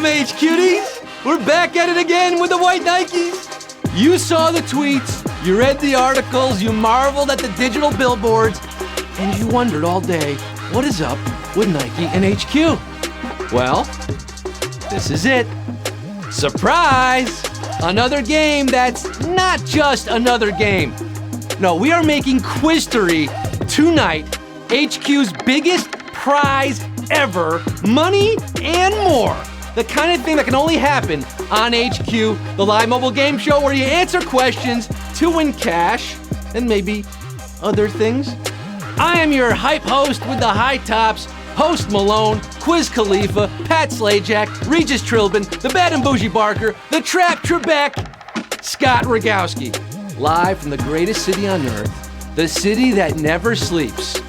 Welcome, HQties! We're back at it again with the white Nikes. You saw the tweets, you read the articles, you marveled at the digital billboards, and you wondered all day, what is up with Nike and HQ? Well, this is it. Surprise! Another game that's not just another game. No, we are making Quiztory tonight HQ's biggest prize ever, money and more. The kind of thing that can only happen on HQ, the live mobile game show where you answer questions to win cash and maybe other things. I am your hype host with the high tops, Host Malone, Quiz Khalifa, Pat Slajak, Regis Trilbin, the Bad and Bougie Barker, the Trap Trebek, Scott Rogowsky. Live from the greatest city on earth, the city that never sleeps.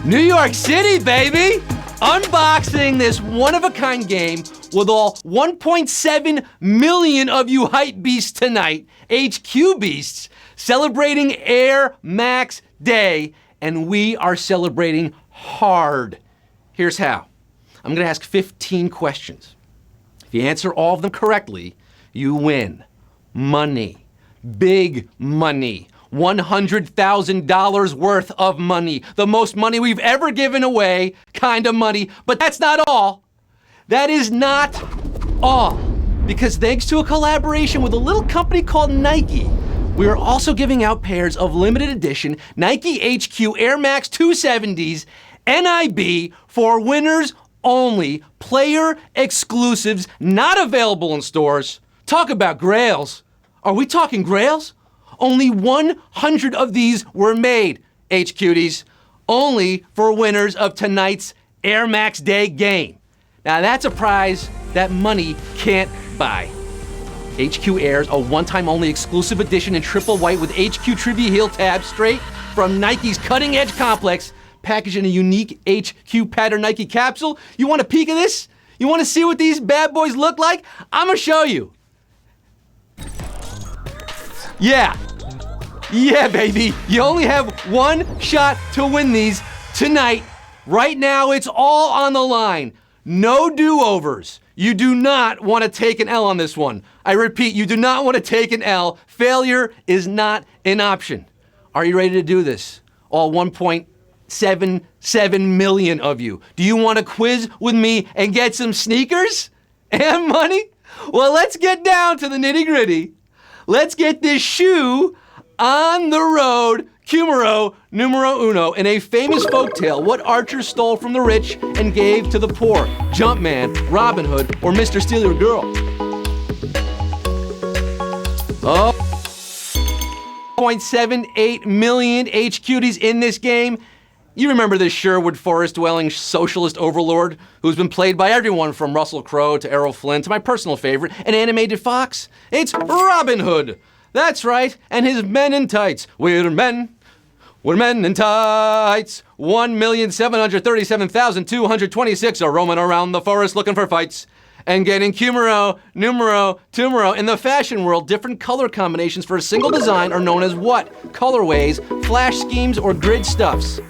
New York City, baby! Unboxing this one-of-a-kind game with all 1.7 million of you hype beasts tonight, HQ beasts, celebrating Air Max Day, and we are celebrating hard. Here's how. I'm gonna ask 15 questions. If you answer all of them correctly, you win money, big money. $100,000 worth of money. The most money we've ever given away, kind of money. But that's not all. That is not all. Because thanks to a collaboration with a little company called Nike, we are also giving out pairs of limited edition Nike HQ Air Max 270s NIB for winners only. Player exclusives not available in stores. Talk about grails. Are we talking grails? Only 100 of these were made, HQties, only for winners of tonight's Air Max Day game. Now that's a prize that money can't buy. HQ Airs, a one-time only exclusive edition in triple white with HQ trivia heel tabs straight from Nike's cutting-edge complex, packaged in a unique HQ pattern Nike capsule. You want a peek of this? You want to see what these bad boys look like? I'm gonna show you. Yeah, baby. You only have one shot to win these tonight. Right now, it's all on the line. No do-overs. You do not want to take an L on this one. I repeat, you do not want to take an L. Failure is not an option. Are you ready to do this? All 1.77 million of you. Do you want to quiz with me and get some sneakers and money? Well, let's get down to the nitty-gritty. Let's get this shoe on the road, Cumero numero uno, in a famous folktale, what archer stole from the rich and gave to the poor? Jumpman, Robin Hood, or Mr. Steal Your Girl? Oh, 0.78 million HQties in this game. You remember this Sherwood Forest-dwelling socialist overlord who's been played by everyone from Russell Crowe to Errol Flynn to my personal favorite, an animated fox? It's Robin Hood. That's right, and his men in tights. We're men in tights. 1,737,226 are roaming around the forest looking for fights and getting Cumero numero tumero. In the fashion world, different color combinations for a single design are known as what? Colorways, flash schemes, or grid stuffs.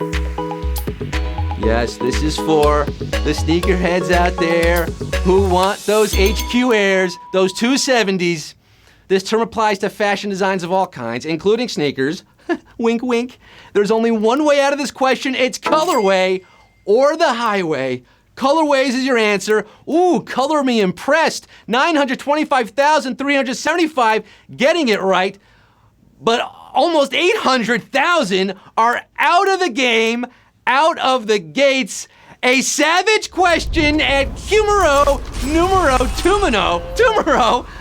Yes, this is for the sneakerheads out there who want those HQ Airs, those 270s. This term applies to fashion designs of all kinds, including sneakers. Wink, wink. There's only one way out of this question. It's colorway or the highway. Colorways is your answer. Ooh, color me impressed. 925,375 getting it right. But almost 800,000 are out of the game, out of the gates. A savage question at Cumero numero tumero.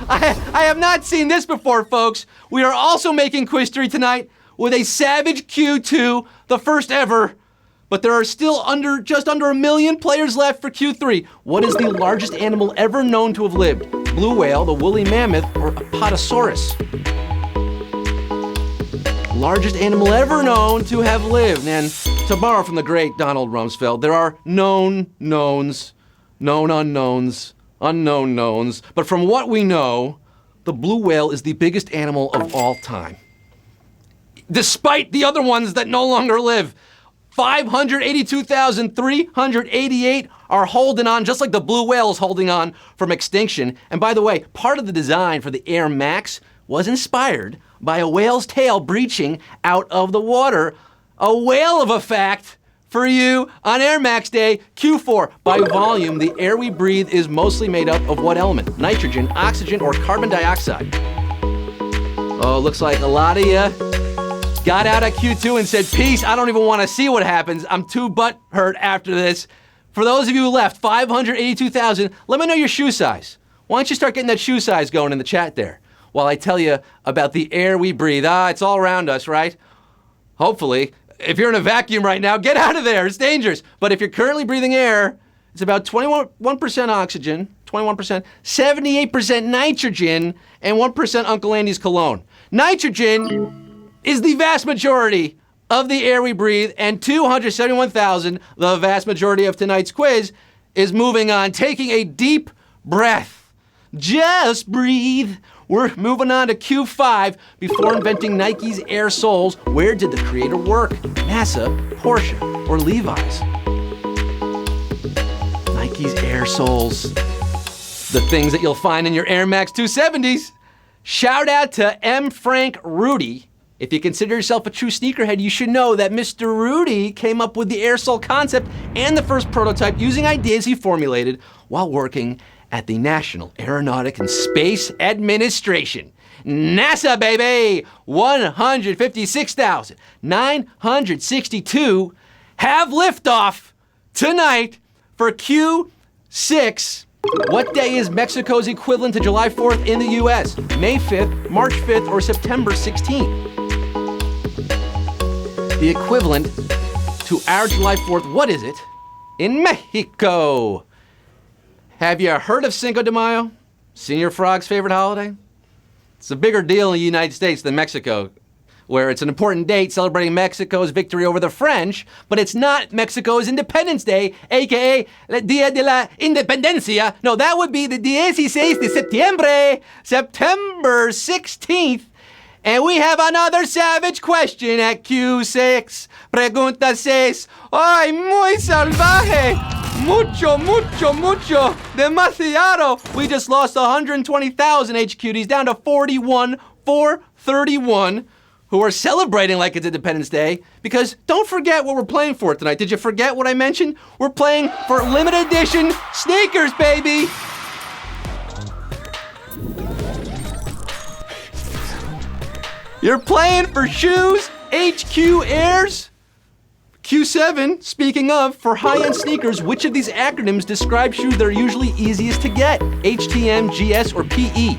I have not seen this before, folks. We are also making Quiztory tonight with a savage Q2, the first ever. But there are still just under 1 million players left for Q3. What is the largest animal ever known to have lived? Blue whale, the woolly mammoth, or Apatosaurus? Largest animal ever known to have lived. And to borrow from the great Donald Rumsfeld, there are known knowns, known unknowns, unknown knowns. But from what we know, the blue whale is the biggest animal of all time. Despite the other ones that no longer live. 582,388 are holding on, just like the blue whale is holding on from extinction. And by the way, part of the design for the Air Max was inspired by a whale's tail breaching out of the water. A whale of a fact for you on Air Max Day. Q4, by volume, the air we breathe is mostly made up of what element? Nitrogen, oxygen, or carbon dioxide? Oh, looks like a lot of you got out at Q2 and said, peace, I don't even want to see what happens. I'm too butt hurt after this. For those of you who left, 582,000, let me know your shoe size. Why don't you start getting that shoe size going in the chat there while I tell you about the air we breathe. It's all around us, right? Hopefully. If you're in a vacuum right now, get out of there. It's dangerous. But if you're currently breathing air, it's about 21% oxygen, 21%, 78% nitrogen, and 1% Uncle Andy's cologne. Nitrogen is the vast majority of the air we breathe, and 271,000, the vast majority of tonight's quiz, is moving on, taking a deep breath. Just breathe. We're moving on to Q5. Before inventing Nike's Air Soles, where did the creator work? NASA, Porsche, or Levi's? Nike's Air Soles. The things that you'll find in your Air Max 270s. Shout out to M. Frank Rudy. If you consider yourself a true sneakerhead, you should know that Mr. Rudy came up with the air sole concept and the first prototype using ideas he formulated while working at the National Aeronautic and Space Administration. NASA, baby! 156,962 have liftoff tonight for Q6. What day is Mexico's equivalent to July 4th in the US? May 5th, March 5th, or September 16th? The equivalent to our July 4th, what is it in Mexico? Have you heard of Cinco de Mayo? Señor Frog's favorite holiday? It's a bigger deal in the United States than Mexico, where it's an important date celebrating Mexico's victory over the French, but it's not Mexico's Independence Day, aka el Día de la Independencia. No, that would be the 16 de septiembre, September 16th. And we have another savage question at Q6. Pregunta 6. Ay, muy salvaje. Mucho, demasiado. We just lost 120,000 HQDs down to 41,431 who are celebrating like it's Independence Day, because don't forget what we're playing for tonight. Did you forget what I mentioned? We're playing for limited edition sneakers, baby. You're playing for shoes, HQ Airs. Q7, speaking of, for high-end sneakers, which of these acronyms describe shoes that are usually easiest to get? HTM, GS, or PE?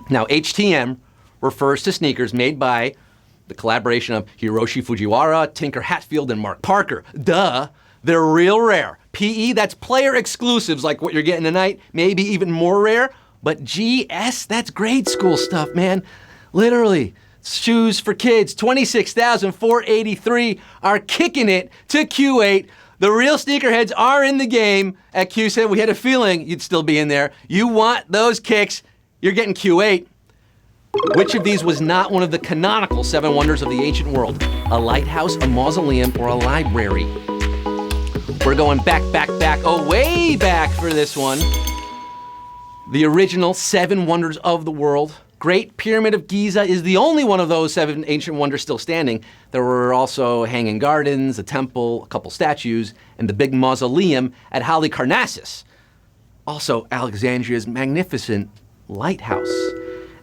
Now, HTM refers to sneakers made by the collaboration of Hiroshi Fujiwara, Tinker Hatfield, and Mark Parker. Duh, they're real rare. PE, that's player exclusives like what you're getting tonight, maybe even more rare. But GS, that's grade school stuff, man. Literally, shoes for kids. 26,483 are kicking it to Q8. The real sneakerheads are in the game at Q7. We had a feeling you'd still be in there. You want those kicks, you're getting Q8. Which of these was not one of the canonical 7 wonders of the ancient world? A lighthouse, a mausoleum, or a library? We're going back, way back for this one. The original 7 wonders of the world. Great Pyramid of Giza is the only one of those 7 ancient wonders still standing. There were also Hanging Gardens, a temple, a couple statues, and the big mausoleum at Halicarnassus. Also, Alexandria's magnificent lighthouse.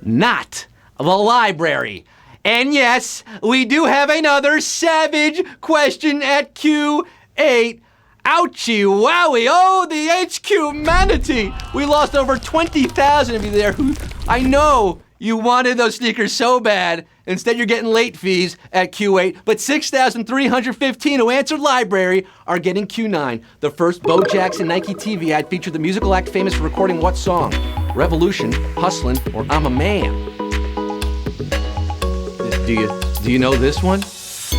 Not the library. And yes, we do have another savage question at Q8. Ouchie wowie, oh, the HQ manatee. We lost over 20,000 of you there who, I know you wanted those sneakers so bad. Instead, you're getting late fees at Q8, but 6,315 who answered library are getting Q9. The first Bo Jackson Nike TV ad featured the musical act famous for recording what song? Revolution, Hustlin', or I'm a Man? Do you know this one?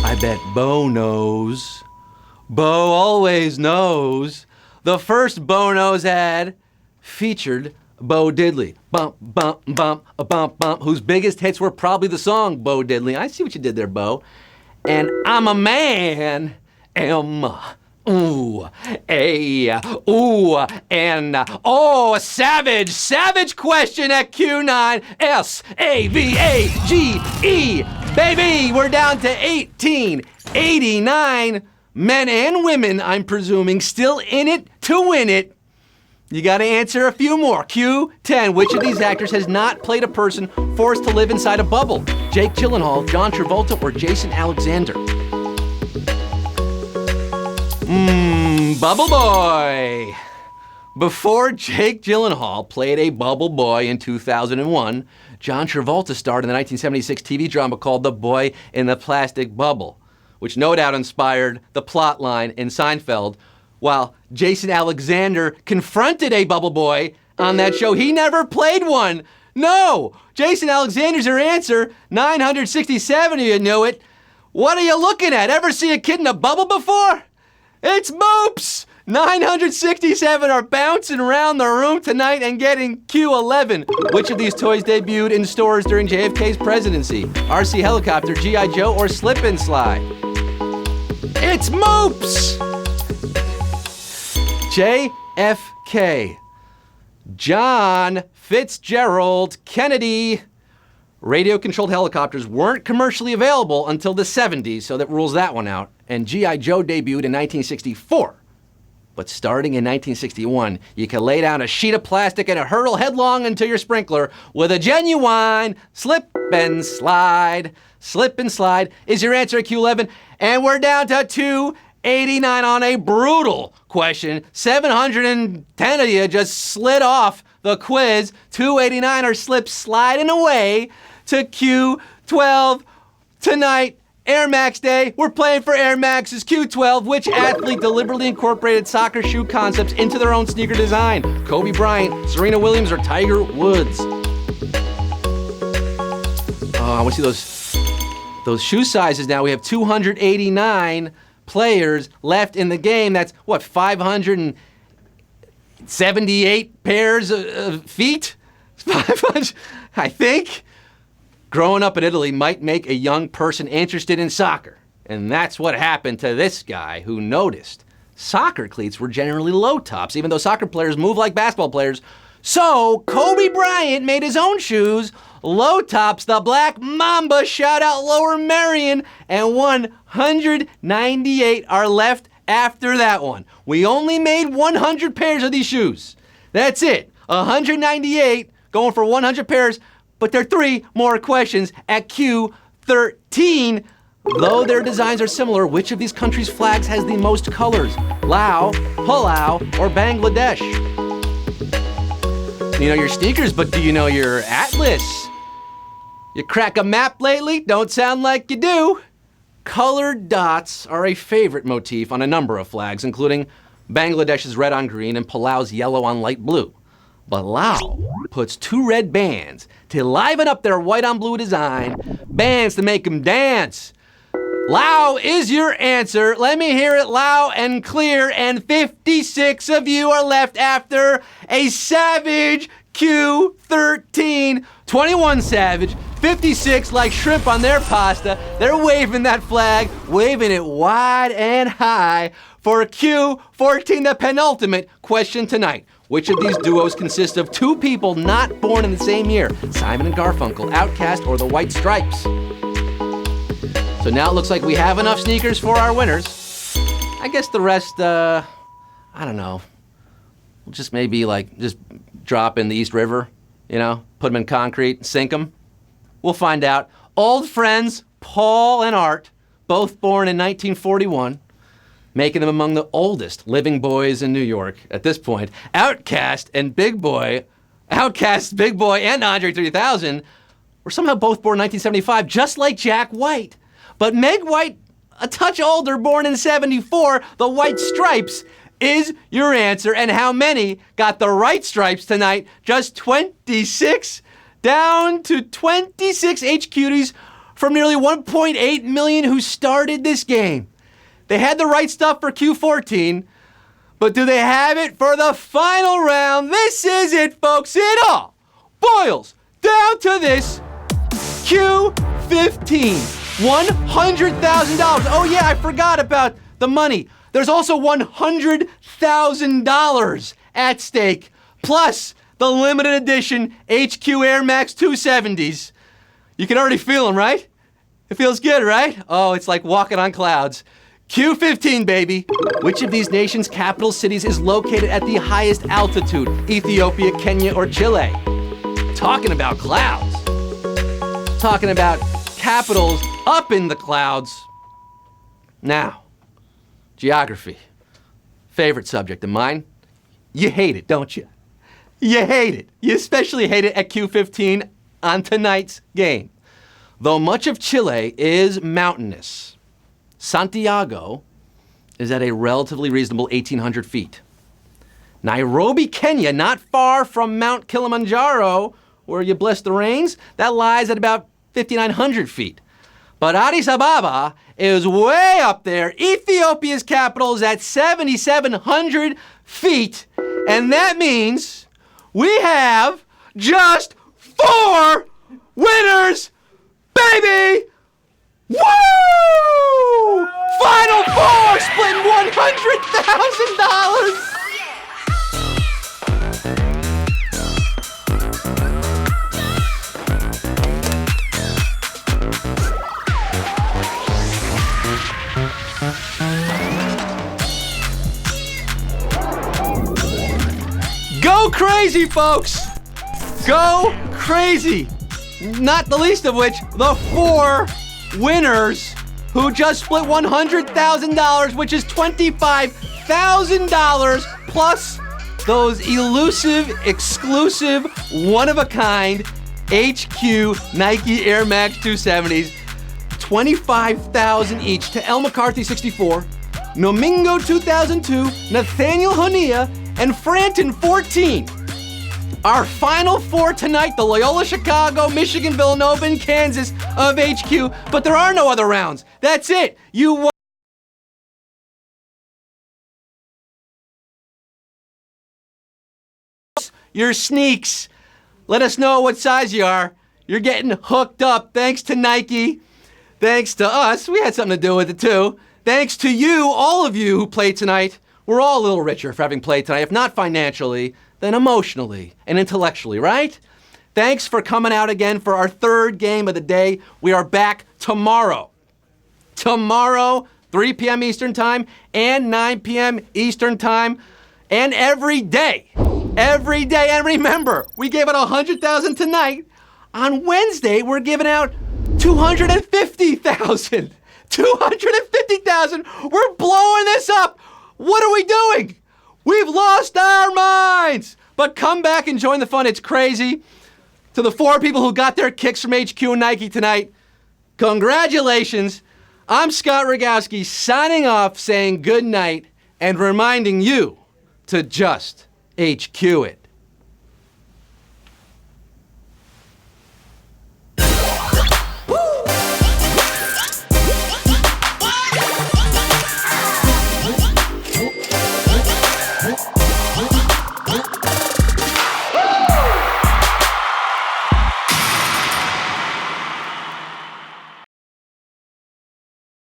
I bet Bo knows. Bo always knows. The first Bo Knows ad featured Bo Diddley. bump, bump, bump, a bump, bump, whose biggest hits were probably the song Bo Diddley. I see what you did there, Bo. And I'm a man, ooh, a, ooh, and, oh, a savage question at Q9, S-A-V-A-G-E, baby, we're down to 1889, men and women, I'm presuming, still in it to win it. You gotta answer a few more. Q10, which of these actors has not played a person forced to live inside a bubble? Jake Gyllenhaal, John Travolta, or Jason Alexander? Bubble Boy. Before Jake Gyllenhaal played a bubble boy in 2001, John Travolta starred in the 1976 TV drama called The Boy in the Plastic Bubble, which no doubt inspired the plot line in Seinfeld. While Jason Alexander confronted a bubble boy on that show, he never played one. No! Jason Alexander's your answer. 967 of you knew it. What are you looking at? Ever see a kid in a bubble before? It's Moops! 967 are bouncing around the room tonight and getting Q11. Which of these toys debuted in stores during JFK's presidency? RC Helicopter, G.I. Joe, or Slip and Slide? It's Moops! JFK. John Fitzgerald Kennedy. Radio-controlled helicopters weren't commercially available until the 70s, so that rules that one out. And G.I. Joe debuted in 1964. But starting in 1961, you can lay down a sheet of plastic and hurtle headlong into your sprinkler with a genuine slip and slide. Slip and slide is your answer at Q11. And we're down to 289 on a brutal question. 710 of you just slid off the quiz. 289 are sliding away to Q12 tonight. Air Max Day. We're playing for Air Max's Q12. Which athlete deliberately incorporated soccer shoe concepts into their own sneaker design? Kobe Bryant, Serena Williams, or Tiger Woods? Oh, I want to see those shoe sizes now. We have 289 players left in the game. That's, what, 578 pairs of feet? 500, I think. Growing up in Italy might make a young person interested in soccer. And that's what happened to this guy who noticed soccer cleats were generally low tops, even though soccer players move like basketball players. So Kobe Bryant made his own shoes, low tops, the Black Mamba, shout out Lower Merion, and 198 are left after that one. We only made 100 pairs of these shoes. That's it. 198 going for 100 pairs. But there are 3 more questions at Q13. Though their designs are similar, which of these countries' flags has the most colors? Laos, Palau, or Bangladesh? You know your sneakers, but do you know your atlas? You crack a map lately? Don't sound like you do. Colored dots are a favorite motif on a number of flags, including Bangladesh's red on green and Palau's yellow on light blue. But Laos puts 2 red bands to liven up their white on blue design, bands to make them dance. Lao is your answer. Let me hear it loud and clear. And 56 of you are left after a savage Q13. 21 savage, 56 like shrimp on their pasta. They're waving that flag, waving it wide and high for Q14, the penultimate question tonight. Which of these duos consist of 2 people not born in the same year? Simon and Garfunkel, Outkast, or the White Stripes? So now it looks like we have enough sneakers for our winners. I guess the rest, I don't know. We'll just maybe just drop in the East River, put them in concrete, sink them. We'll find out. Old friends, Paul and Art, both born in 1941. Making them among the oldest living boys in New York at this point. Outkast, Big Boy, and Andre 3000 were somehow both born in 1975, just like Jack White. But Meg White, a touch older, born in 74, the White Stripes is your answer. And how many got the right stripes tonight? Just 26, down to 26 H-Cuties from nearly 1.8 million who started this game. They had the right stuff for Q14, but do they have it for the final round? This is it, folks. It all boils down to this. Q15, $100,000. Oh yeah, I forgot about the money. There's also $100,000 at stake, plus the limited edition HQ Air Max 270s. You can already feel them, right? It feels good, right? Oh, it's like walking on clouds. Q15, baby. Which of these nations' capital cities is located at the highest altitude? Ethiopia, Kenya, or Chile? Talking about clouds. Talking about capitals up in the clouds. Now, geography. Favorite subject of mine. You hate it, don't you? You hate it. You especially hate it at Q15 on tonight's game. Though much of Chile is mountainous, Santiago is at a relatively reasonable 1,800 feet. Nairobi, Kenya, not far from Mount Kilimanjaro, where you bless the rains, that lies at about 5,900 feet. But Addis Ababa is way up there. Ethiopia's capital is at 7,700 feet. And that means we have just 4 winners, baby! Woo! Final 4 splitting $100,000! Go crazy, folks! Go crazy! Not the least of which, the 4 winners who just split $100,000, which is $25,000 plus those elusive, exclusive, one-of-a-kind HQ Nike Air Max 270s. $25,000 each to El McCarthy 64, Nomingo 2002, Nathaniel Honea, and Franton 14. Our final 4 tonight, the Loyola Chicago, Michigan, Villanova, and Kansas of HQ, but there are no other rounds. That's it. You won. Your sneaks. Let us know what size you are. You're getting hooked up. Thanks to Nike. Thanks to us. We had something to do with it too. Thanks to you, all of you who played tonight. We're all a little richer for having played tonight, if not financially, then emotionally and intellectually, right? Thanks for coming out again for our 3rd game of the day. We are back tomorrow. Tomorrow, 3 p.m. Eastern Time and 9 p.m. Eastern Time, and every day. Every day. And remember, we gave out $100,000 tonight. On Wednesday, we're giving out $250,000. $250,000. We're blowing this up. What are we doing? We've lost our minds. But come back and join the fun. It's crazy. To the 4 people who got their kicks from HQ and Nike tonight, congratulations. I'm Scott Rogowsky signing off, saying good night and reminding you to just HQ it.